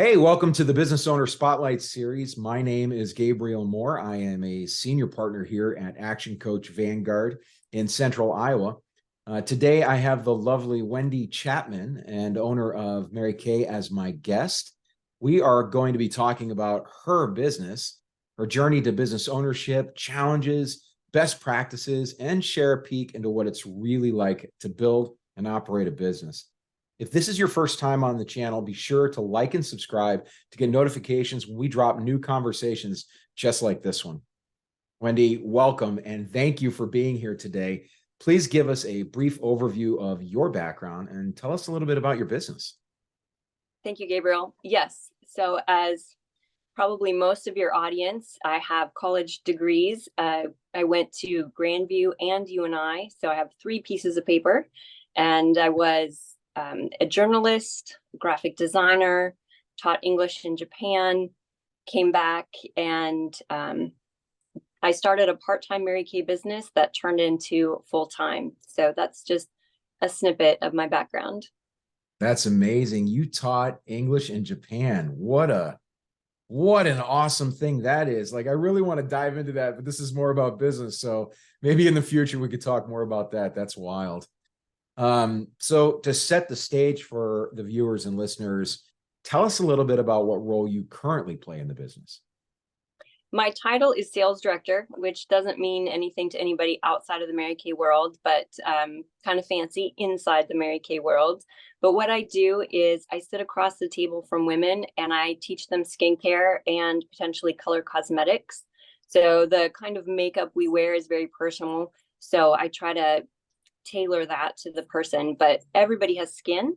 Hey, welcome to the Business Owner Spotlight Series. My name is Gabriel Moore. I am a senior partner here at Action Coach Vanguard in Central Iowa. Today, I have the lovely Wendy Chapman and owner of Mary Kay as my guest. We are going to be talking about her business, her journey to business ownership, challenges, best practices, and share a peek into what it's really like to build and operate a business. If this is your first time on the channel, be sure to like and subscribe to get notifications when we drop new conversations just like this one. Wendy, welcome and thank you for being here today. Please give us a brief overview of your background and tell us a little bit about your business. Thank you, Gabriel. Yes. So as probably most of your audience, I have college degrees. I went to Grandview and UNI. So I have 3 pieces of paper, and I was a journalist, graphic designer, taught English in Japan, came back, and I started a part-time Mary Kay business that turned into full-time. So that's just a snippet of my background. That's amazing. You taught English in Japan. What an awesome thing that is. Like, I really want to dive into that, but this is more about business. So maybe in the future we could talk more about that. That's wild. So to set the stage for the viewers and listeners, tell us a little bit about what role you currently play in the business. My title is sales director, which doesn't mean anything to anybody outside of the Mary Kay world, but kind of fancy inside the Mary Kay world. But what I do is I sit across the table from women and I teach them skincare and potentially color cosmetics. So the kind of makeup we wear is very personal. So I try to tailor that to the person, but everybody has skin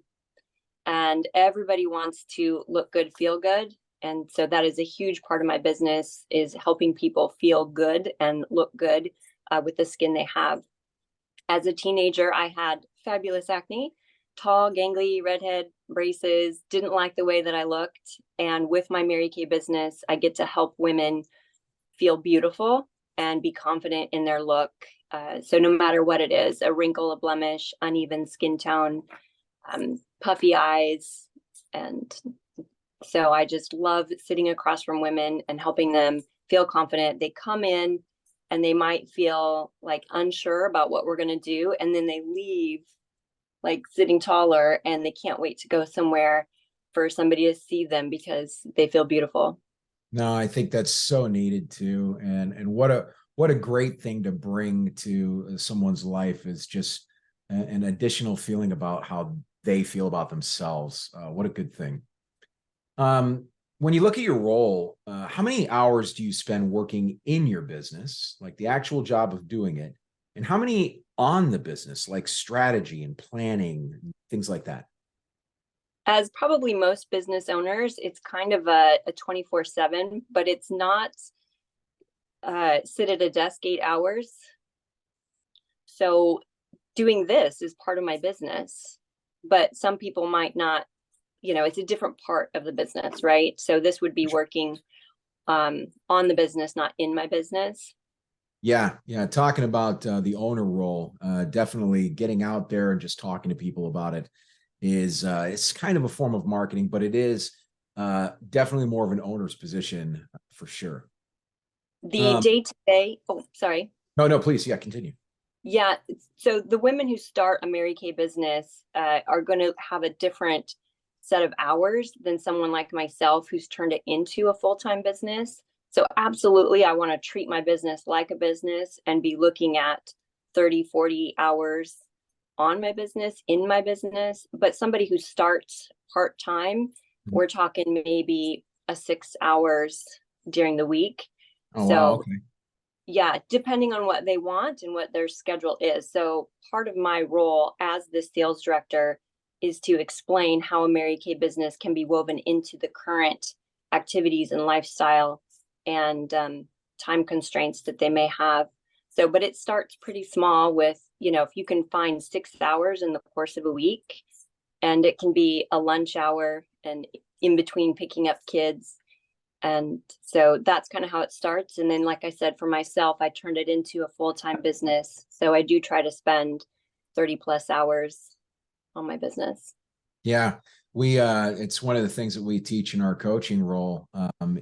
and everybody wants to look good, feel good. And so that is a huge part of my business, is helping people feel good and look good with the skin they have. As a teenager, I had fabulous acne, tall, gangly, redhead, braces, didn't like the way that I looked. And with my Mary Kay business, I get to help women feel beautiful and be confident in their look. So no matter what it is, a wrinkle, a blemish, uneven skin tone, puffy eyes. And so I just love sitting across from women and helping them feel confident. They come in and they might feel like unsure about what we're going to do. And then they leave like sitting taller, and they can't wait to go somewhere for somebody to see them because they feel beautiful. No, I think that's so needed too. And what a great thing to bring to someone's life is just an additional feeling about how they feel about themselves. What a good thing. When you look at your role, how many hours do you spend working in your business, like the actual job of doing it? And how many on the business, like strategy and planning, things like that? As probably most business owners, it's kind of a 24/7, but it's not sit at a desk 8 hours. So doing this is part of my business, but some people might not, it's a different part of the business, right? So this would be working on the business, not in my business. Yeah. Talking about the owner role, definitely getting out there and just talking to people about it is it's kind of a form of marketing, but it is definitely more of an owner's position for sure. The day-to-day, oh, sorry. No, please. Yeah, continue. Yeah. So the women who start a Mary Kay business are going to have a different set of hours than someone like myself who's turned it into a full-time business. So absolutely, I want to treat my business like a business and be looking at 30, 40 hours on my business, in my business. But somebody who starts part-time, we're talking maybe 6 hours during the week. Oh, so wow. Okay. yeah, depending on what they want and what their schedule is. So part of my role as the sales director is to explain how a Mary Kay business can be woven into the current activities and lifestyle and time constraints that they may have. So, but it starts pretty small with, if you can find 6 hours in the course of a week, and it can be a lunch hour and in between picking up kids. And so that's kind of how it starts. And then, like I said, for myself, I turned it into a full-time business. So I do try to spend 30 plus hours on my business. Yeah. It's one of the things that we teach in our coaching role,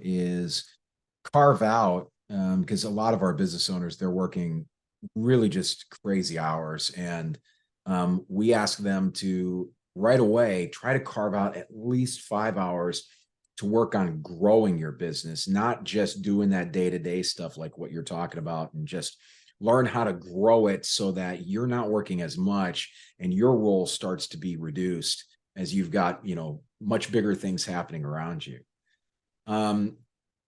is carve out, because a lot of our business owners, they're working really just crazy hours. And we ask them to right away try to carve out at least 5 hours to work on growing your business, not just doing that day-to-day stuff like what you're talking about, and just learn how to grow it so that you're not working as much and your role starts to be reduced as you've got, much bigger things happening around you. Um,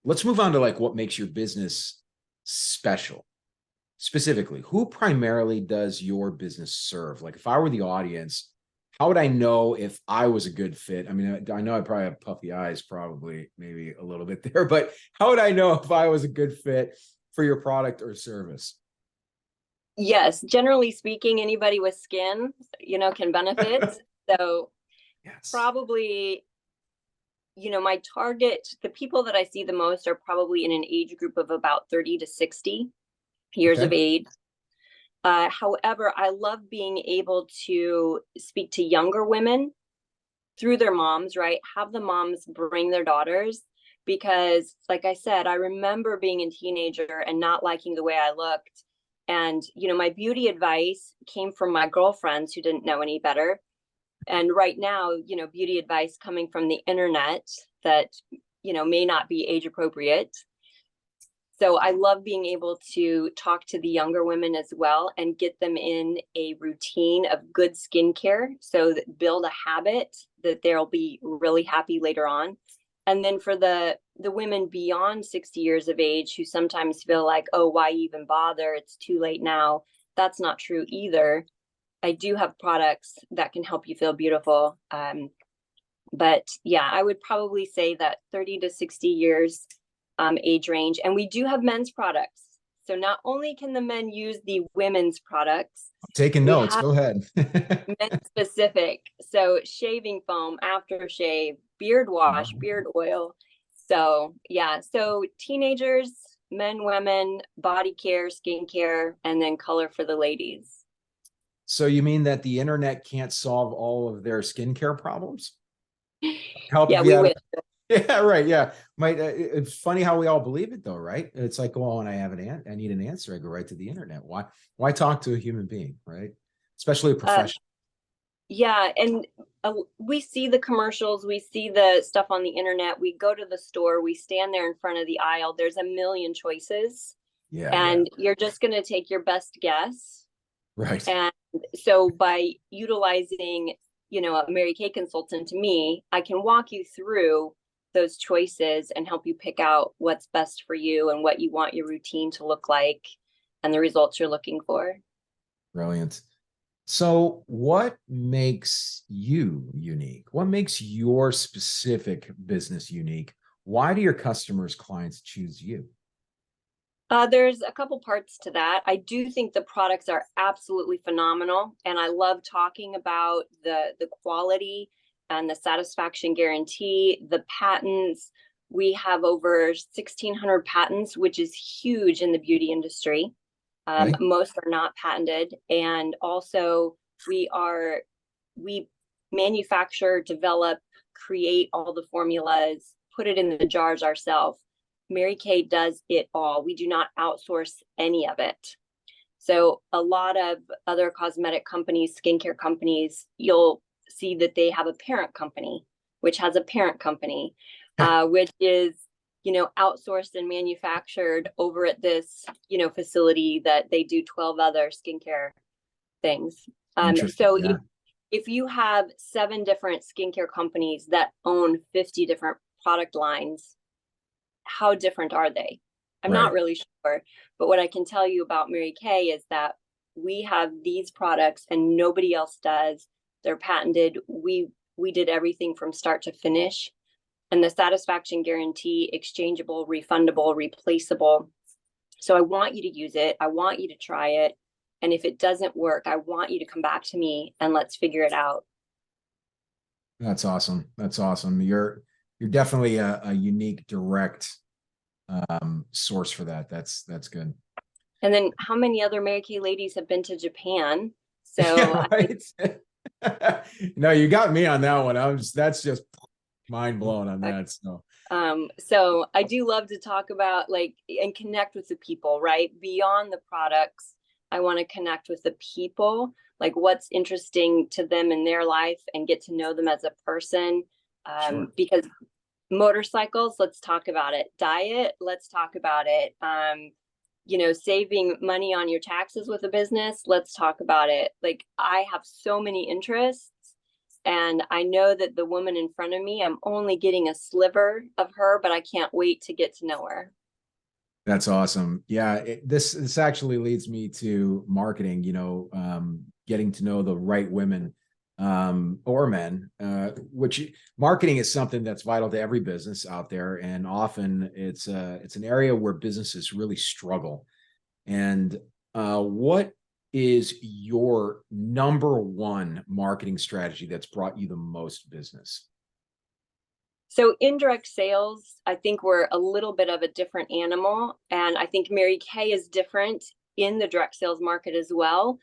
let's move on to like what makes your business special. Specifically, who primarily does your business serve? Like if I were the audience, how would I know if I was a good fit? I mean, I know I probably have puffy eyes, probably maybe a little bit there, but how would I know if I was a good fit for your product or service? Yes, generally speaking, anybody with skin, can benefit. So Yes. probably, my target, the people that I see the most are probably in an age group of about 30 to 60 years of Okay. age. However, I love being able to speak to younger women through their moms, right? Have the moms bring their daughters because, like I said, I remember being a teenager and not liking the way I looked. And, my beauty advice came from my girlfriends who didn't know any better. And right now, beauty advice coming from the internet that, may not be age appropriate. So I love being able to talk to the younger women as well and get them in a routine of good skincare so that build a habit that they'll be really happy later on. And then for the women beyond 60 years of age who sometimes feel like, oh, why even bother? It's too late now. That's not true either. I do have products that can help you feel beautiful. But yeah, I would probably say that 30 to 60 years age range. And we do have men's products. So not only can the men use the women's products, Taking we notes. have Go ahead. men specific. So shaving foam, aftershave, beard wash, beard oil. So yeah, so teenagers, men, women, body care, skincare, and then color for the ladies. So you mean that the internet can't solve all of their skincare problems? Help Yeah, if you we had. wish. Yeah, right. Yeah. It's funny how we all believe it though, right? It's like, well, when I have I need an answer, I go right to the internet. Why talk to a human being, right? Especially a Uh, professional. Yeah, and we see the commercials, we see the stuff on the internet, we go to the store, we stand there in front of the aisle, there's a million choices, Yeah, yeah. and you're just going to take your best guess. Right. And so by utilizing, a Mary Kay consultant to me, I can walk you through those choices and help you pick out what's best for you and what you want your routine to look like and the results you're looking for. Brilliant. So what makes you unique? What makes your specific business unique? Why do your customers, clients choose you? There's a couple parts to that. I do think the products are absolutely phenomenal, and I love talking about the quality and the satisfaction guarantee, the patents. We have over 1,600 patents, which is huge in the beauty industry. Okay. Most are not patented, and also we manufacture, develop, create all the formulas, put it in the jars ourselves. Mary Kay does it all. We do not outsource any of it. So a lot of other cosmetic companies, skincare companies, you'll see that they have a parent company, which has a parent company, which is, outsourced and manufactured over at this, facility that they do 12 other skincare things. Interesting. So Yeah. if you have 7 different skincare companies that own 50 different product lines, how different are they? I'm not Right. really sure. But what I can tell you about Mary Kay is that we have these products and nobody else does. They're patented. We did everything from start to finish. And the satisfaction guarantee, exchangeable, refundable, replaceable. So I want you to use it. I want you to try it. And if it doesn't work, I want you to come back to me and let's figure it out. That's awesome. That's awesome. You're definitely a unique, direct source for that. That's good. And then how many other Mary Kay ladies have been to Japan? So Yeah, right. No, you got me on that one. That's just mind blown on that. So I do love to talk about like and connect with the people, right? Beyond the products, I want to connect with the people, like what's interesting to them in their life and get to know them as a person. Sure. Because motorcycles, let's talk about it. Diet, let's talk about it. Saving money on your taxes with a business, let's talk about it. Like I have so many interests, and I know that the woman in front of me, I'm only getting a sliver of her, but I can't wait to get to know her. That's awesome. Yeah, this actually leads me to marketing, getting to know the right women or men, which marketing is something that's vital to every business out there. And often it's an area where businesses really struggle. And what is your number one marketing strategy that's brought you the most business? So indirect sales, I think we're a little bit of a different animal. And I think Mary Kay is different in the direct sales market as well.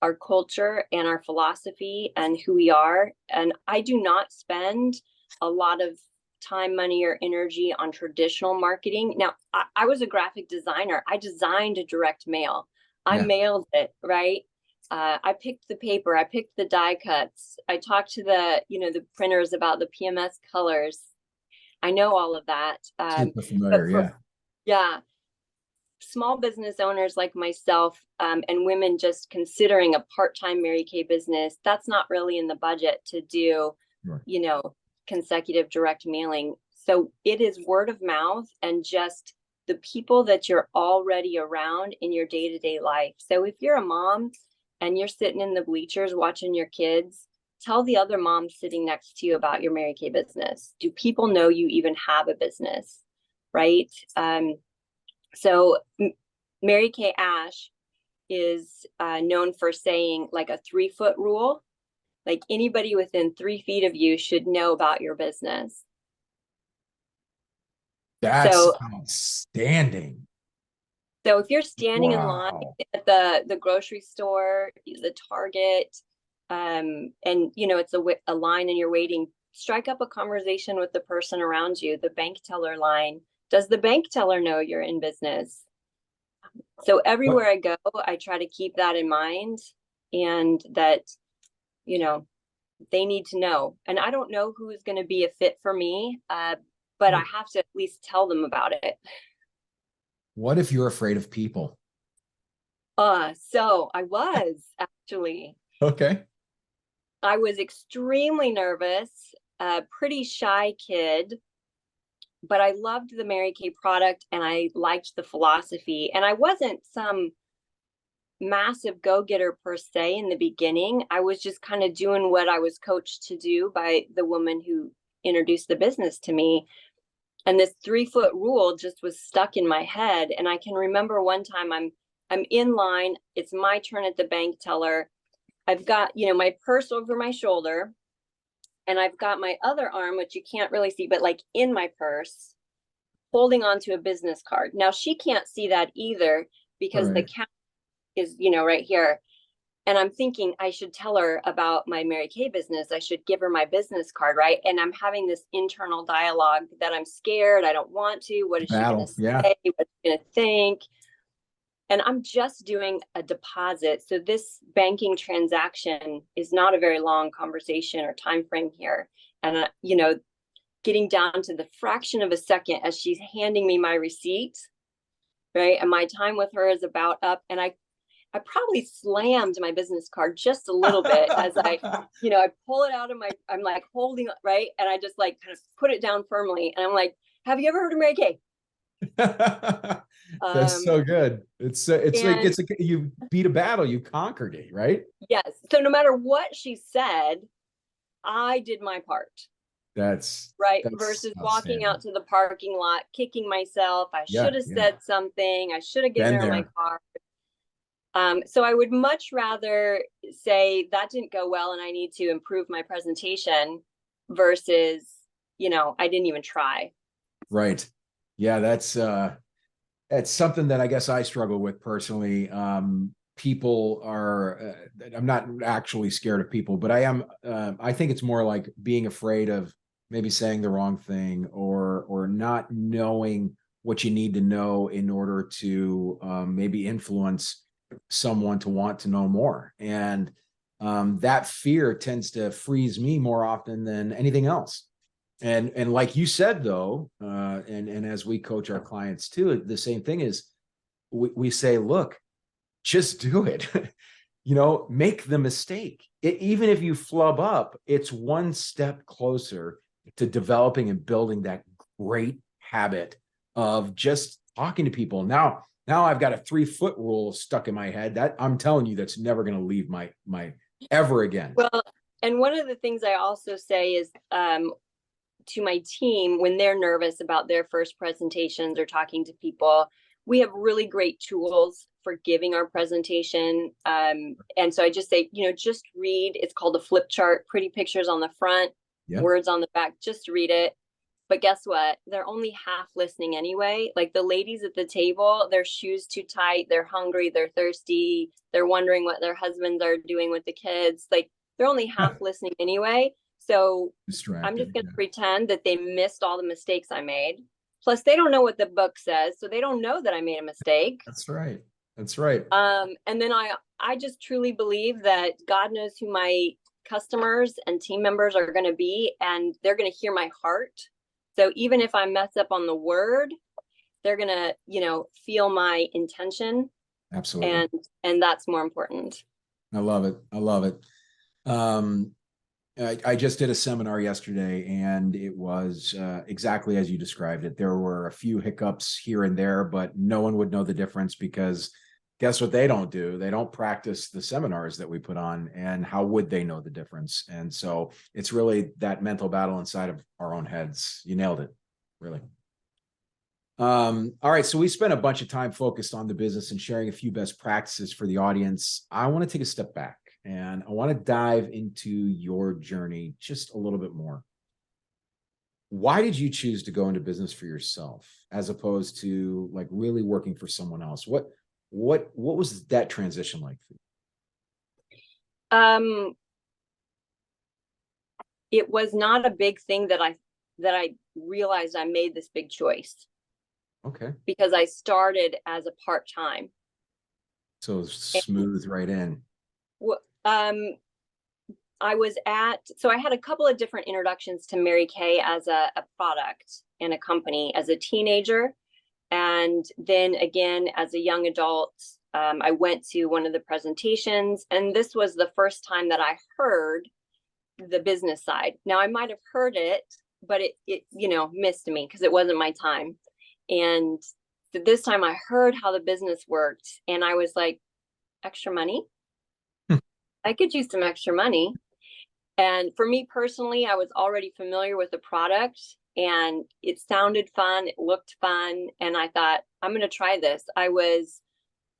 Our culture and our philosophy and who we are. And I do not spend a lot of time, money, or energy on traditional marketing. Now, I was a graphic designer. I designed a direct mail. I Yeah. mailed it, right? I picked the paper. I picked the die cuts. I talked to the printers about the PMS colors. I know all of that. Super familiar. But Yeah. yeah, small business owners like myself, and women just considering a part-time Mary Kay business, that's not really in the budget to do, Sure. Consecutive direct mailing. So it is word of mouth and just the people that you're already around in your day-to-day life. So if you're a mom and you're sitting in the bleachers watching your kids, tell the other moms sitting next to you about your Mary Kay business. Do people know you even have a business? Right? So Mary Kay Ash is known for saying like a 3-foot rule. Like anybody within 3 feet of you should know about your business. That's So, outstanding. so if you're standing in line Wow. at the grocery store, the Target, and it's a line and you're waiting, strike up a conversation with the person around you, the bank teller line. Does the bank teller know you're in business? So everywhere I go, I try to keep that in mind, and that, they need to know. And I don't know who is going to be a fit for me, but I have to at least tell them about it. What if you're afraid of people? So I was actually. Okay. I was extremely nervous, a pretty shy kid, but I loved the Mary Kay product and I liked the philosophy. And I wasn't some massive go-getter per se in the beginning. I was just kind of doing what I was coached to do by the woman who introduced the business to me. And this 3-foot rule just was stuck in my head. And I can remember one time I'm in line, it's my turn at the bank teller. I've got, my purse over my shoulder, and I've got my other arm, which you can't really see, but like in my purse, holding onto a business card. Now she can't see that either because the count is, right here. And I'm thinking I should tell her about my Mary Kay business. I should give her my business card, right? And I'm having this internal dialogue that I'm scared. I don't want to. What is she going to say? Yeah. What's she going to think? And I'm just doing a deposit. So this banking transaction is not a very long conversation or time frame here. And, getting down to the fraction of a second as she's handing me my receipt, right? And my time with her is about up. And I probably slammed my business card just a little bit as I pull it out of I'm like holding, right? And I just like kind of put it down firmly. And I'm like, have you ever heard of Mary Kay? That's so good. It's like you beat a battle, you conquered it, right? Yes. So no matter what she said, I did my part. That's right. Versus walking out to the parking lot, kicking myself. I should have said something. I should have given her my card. So I would much rather say that didn't go well and I need to improve my presentation versus, I didn't even try. Right. Yeah, that's something that I guess I struggle with personally. people are, I'm not actually scared of people, but I think it's more like being afraid of maybe saying the wrong thing, or not knowing what you need to know in order to maybe influence someone to want to know more. And that fear tends to freeze me more often than anything else. And like you said, though, and as we coach our clients too, the same thing is we say, look, just do it. Make the mistake. Even if you flub up, it's one step closer to developing and building that great habit of just talking to people. Now I've got a 3-foot rule stuck in my head that I'm telling you, that's never going to leave my ever again. Well, and one of the things I also say is to my team, when they're nervous about their first presentations or talking to people, we have really great tools for giving our presentation. And so I just say, just read. It's called a flip chart, pretty pictures on the front, words on the back, just read it. But guess what? They're only half listening anyway. Like the ladies at the table, their shoes too tight, they're hungry, they're thirsty, they're wondering what their husbands are doing with the kids. Like they're only half listening anyway. So I'm just going to pretend that they missed all the mistakes I made. Plus, they don't know what the book says, so they don't know that I made a mistake. That's right. That's right. And then I just truly believe that God knows who my customers and team members are going to be, and they're going to hear my heart. So even if I mess up on the word, they're going to, feel my intention. Absolutely. And that's more important. I love it. I love it. I just did a seminar yesterday, and it was exactly as you described it. There were a few hiccups here and there, but no one would know the difference, because guess what they don't do? They don't practice the seminars that we put on, and how would they know the difference? And so it's really that mental battle inside of our own heads. You nailed it, really. All right, so we spent a bunch of time focused on the business and sharing a few best practices for the audience. I want to take a step back, and I want to dive into your journey just a little bit more. Why did you choose to go into business for yourself as opposed to like really working for someone else? What was that transition like for you? It was not a big thing that I realized I made this big choice. Okay. Because I started as a part-time. So smooth right in. So I had a couple of different introductions to Mary Kay as a product and a company as a teenager. And then again, as a young adult, I went to one of the presentations, and this was the first time that I heard the business side. Now I might've heard it, but it missed me because it wasn't my time. And this time I heard how the business worked, and I was like, extra money? I could use some extra money. And for me personally, I was already familiar with the product, and it sounded fun. It looked fun. And I thought, I'm going to try this. I was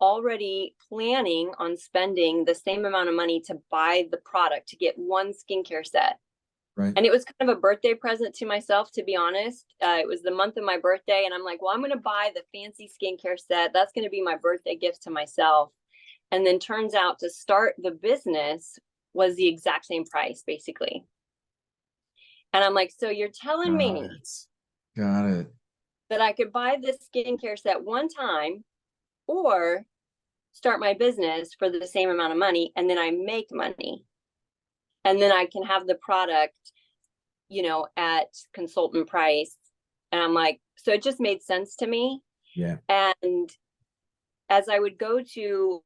already planning on spending the same amount of money to buy the product, to get one skincare set. Right. And it was kind of a birthday present to myself, to be honest. It was the month of my birthday, and I'm like, well, I'm going to buy the fancy skincare set. That's going to be my birthday gift to myself. And then turns out to start the business was the exact same price, basically. And I'm like, so you're telling me Got it. that I could buy this skincare set one time or start my business for the same amount of money, and then I make money. And then I can have the product, at consultant price. And I'm like, so it just made sense to me. Yeah. And as I would go to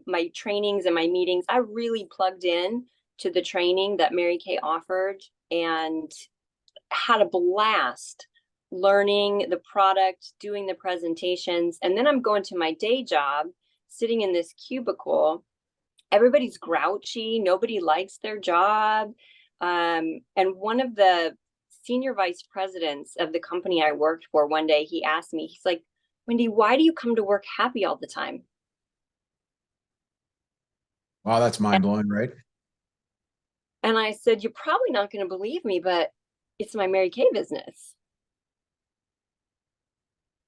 my trainings and my meetings, I really plugged in to the training that Mary Kay offered and had a blast learning the product, doing the presentations. And then I'm going to my day job, sitting in this cubicle. Everybody's grouchy. Nobody likes their job. And one of the senior vice presidents of the company I worked for, one day, he asked me, he's like, Wendy, why do you come to work happy all the time? Wow, that's mind blowing, right? And I said, you're probably not going to believe me, but it's my Mary Kay business.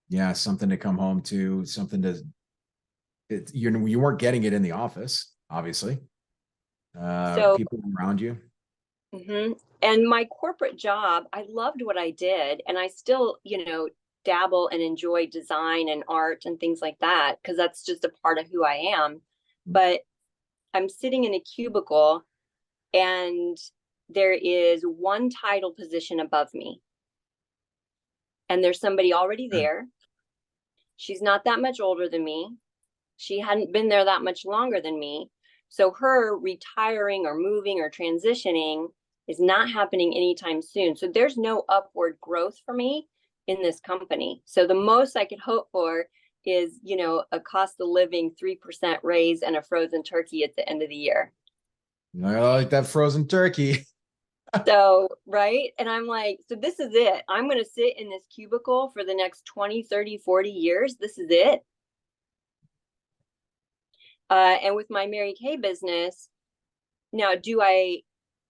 Yeah, something to come home to, something to You weren't getting it in the office, obviously. So, People around you. mhm. And my corporate job, I loved what I did, and I still, dabble and enjoy design and art and things like that because that's just a part of who I am. But I'm sitting in a cubicle and there is one title position above me, and there's somebody already there. She's not that much older than me. She hadn't been there that much longer than me. So her retiring or moving or transitioning is not happening anytime soon. So there's no upward growth for me in this company. So the most I could hope for is, a cost of living 3% raise and a frozen turkey at the end of the year. I like that frozen turkey. So, right. And I'm like, so this is it. I'm going to sit in this cubicle for the next 20, 30, 40 years. This is it. And with my Mary Kay business, now,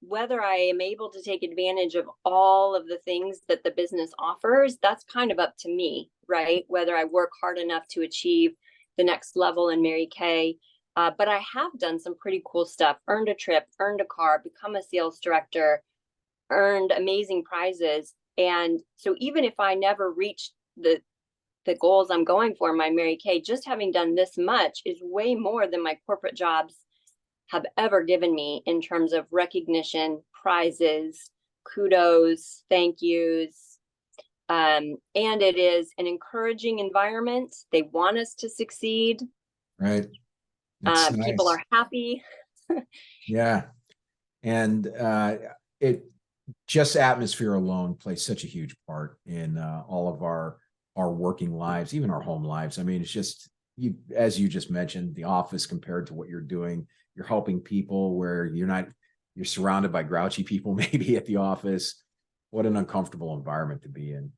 whether I am able to take advantage of all of the things that the business offers, that's kind of up to me, right? Whether I work hard enough to achieve the next level in Mary Kay. But I have done some pretty cool stuff, earned a trip, earned a car, become a sales director, earned amazing prizes. And so even if I never reached the goals I'm going for in my Mary Kay, just having done this much is way more than my corporate jobs have ever given me in terms of recognition, prizes, kudos, thank yous. And it is an encouraging environment. They want us to succeed. Right. That's People nice. are happy. Yeah. And it just atmosphere alone plays such a huge part in all of our working lives, even our home lives. I mean, it's just as you just mentioned, the office compared to what you're doing, you're helping people where you're surrounded by grouchy people maybe at the office. What an uncomfortable environment to be in.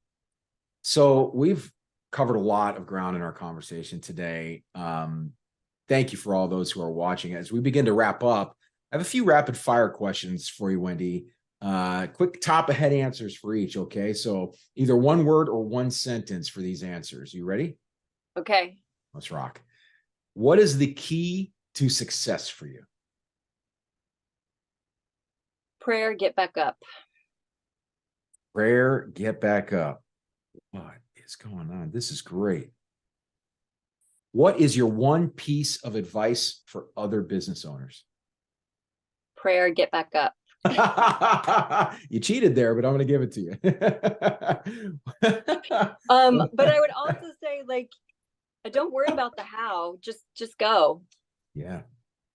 So we've covered a lot of ground in our conversation today. Thank you for all those who are watching. As we begin to wrap up, I have a few rapid fire questions for you, Wendy. Quick top of head answers for each. Okay. So either one word or one sentence for these answers. You ready? Okay. Let's rock. What is the key to success for you? Prayer, get back up. Prayer, get back up. What is going on? This is great. What is your one piece of advice for other business owners? Prayer, get back up. You cheated there, but I'm going to give it to you. But I would also say, don't worry about the how, just go. Yeah.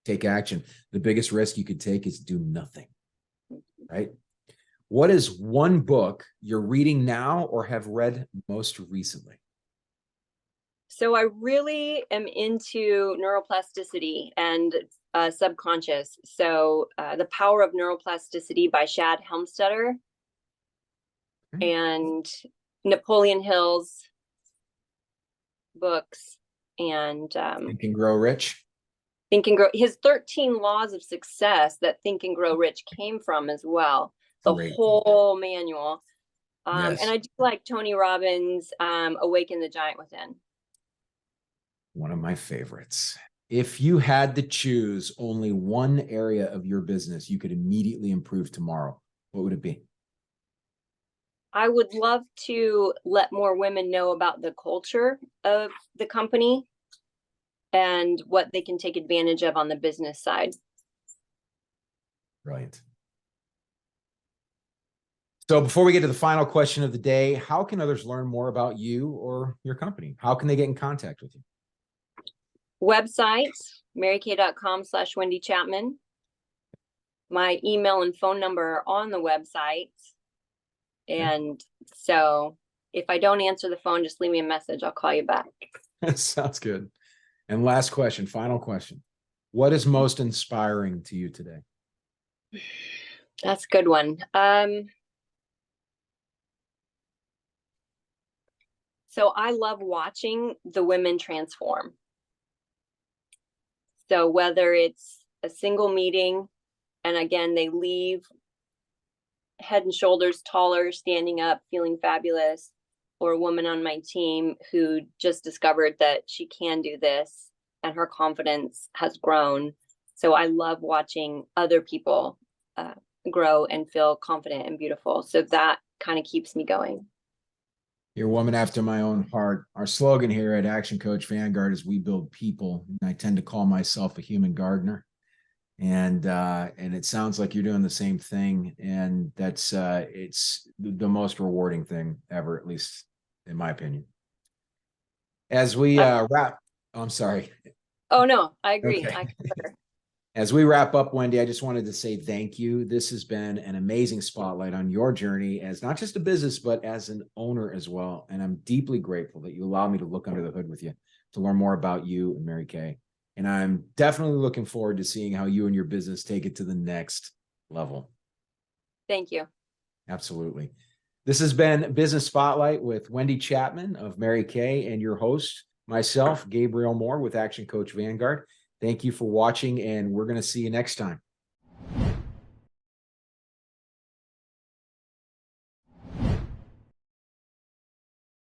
Take action. The biggest risk you could take is do nothing. Right? What is one book you're reading now or have read most recently? So I really am into neuroplasticity and subconscious. So The Power of Neuroplasticity by Shad Helmstetter and Napoleon Hill's books and Think and Grow Rich. Think and Grow. His 13 Laws of Success that Think and Grow Rich came from as well. The Great. whole manual. Yes. And I do like Tony Robbins' Awaken the Giant Within. One of my favorites. If you had to choose only one area of your business you could immediately improve tomorrow, what would it be? I would love to let more women know about the culture of the company and what they can take advantage of on the business side. Brilliant. So before we get to the final question of the day, how can others learn more about you or your company? How can they get in contact with you? Website, marykay.com/Wendy Chapman. My email and phone number are on the website. And so if I don't answer the phone, just leave me a message. I'll call you back. Sounds good. And last question, final question. What is most inspiring to you today? That's a good one. So I love watching the women transform. So whether it's a single meeting, and again, they leave head and shoulders taller, standing up, feeling fabulous, or a woman on my team who just discovered that she can do this, and her confidence has grown. So I love watching other people grow and feel confident and beautiful. So that kind of keeps me going. You're a woman after my own heart. Our slogan here at Action Coach Vanguard is "We build people." And I tend to call myself a human gardener, and it sounds like you're doing the same thing. And that's it's the most rewarding thing ever, at least in my opinion. As we wrap, I'm sorry. Oh no, I agree. Okay. I concur. As we wrap up, Wendy, I just wanted to say thank you. This has been an amazing spotlight on your journey as not just a business, but as an owner as well. And I'm deeply grateful that you allowed me to look under the hood with you to learn more about you and Mary Kay. And I'm definitely looking forward to seeing how you and your business take it to the next level. Thank you. Absolutely. This has been Business Spotlight with Wendy Chapman of Mary Kay and your host, myself, Gabriel Moore with Action Coach Vanguard. Thank you for watching, and we're going to see you next time.